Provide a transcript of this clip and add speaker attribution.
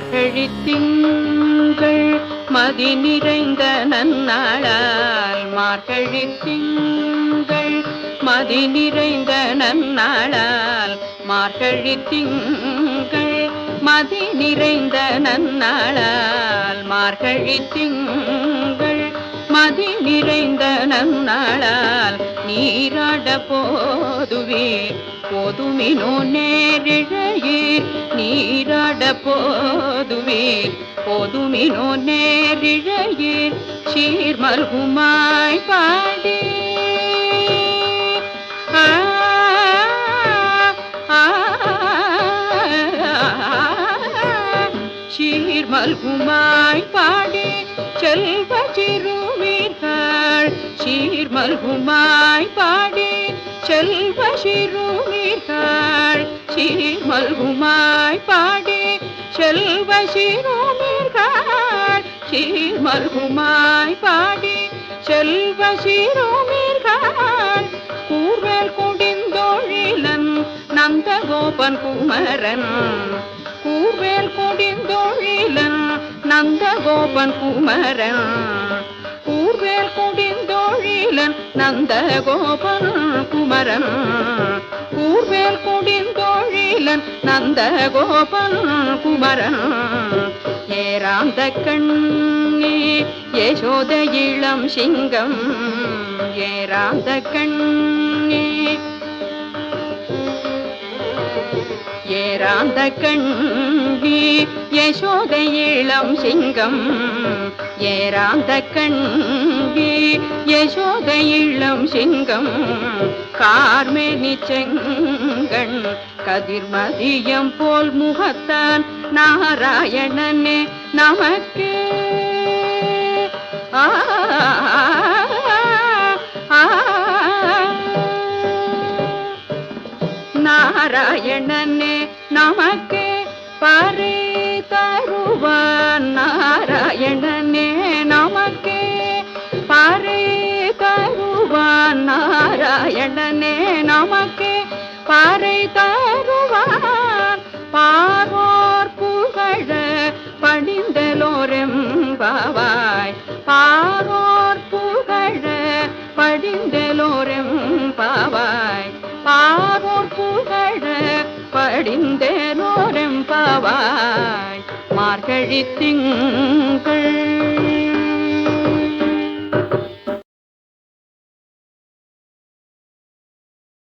Speaker 1: மார்கழி திங்கள் மதி நிறைந்த நன்னாளால் மார்கழி திங்கள் மதி நிறைந்த நன்னாளால் மார்கழி திங்கள் மதி நிறைந்த நன்னாளால் மார்கழி திங்கள் மதி நிறைந்த நன்னாளால் நீராட போதுவீர் போதுமினோ நேரிழையீர் நீராட போதுவீர் போதுமினோ நேரிழையீர் சீர்மல்குமாய் பாடி சீர்மல்குமாய் பாடி செல்வ சிறுமீர்கள் சீர்மல்குமாய் பாடி செல்வ சிறுமீர்கள் சீர்மல்குமாய் பாடி செல்வ சிறுமீர்கள் சீர்மல்குமாய் பாடி செல்வ சிறுமீர்கள் கூர்வேல் கொடிந்தோழிலன் நந்தகோபன் குமரன் கூர்வேல் கொடிந்தோழிலன் நந்தகோபன் குமரன் கூர்வேல் கொடிந்தோழிலன் நந்தகோபன் குமரன் கூர்வேல் கொடிந்தோழிலன் நந்தகோபன் குமரன் ஏராந்த கண்ணே யசோத இளம் சிங்கம் ஏராந்த கண்ணே ஏராந்த கண்ணே யசோத இளம் சிங்கம் ஏராந்த கண்ணே யசோத இளம் சிங்கம் கார்மேனி செங்கண் கதிர்மதியம் போல் முகத்தான் நாராயணனே நமக்கு நாராயணனே நமக்கு பறை தருவான் நாராயணனே நமக்கு பறை தருவான் நாராயணனே நமக்கு பறை தருவான் பாரோர் புகழ படிந்தலோரெம்பாவாய் பாரோர் புகழ படிந்தலோரெம்பாவாய் பாரோர் புகழ படிந்தலோரெம்பாவாய் மார்கழி திங்கள்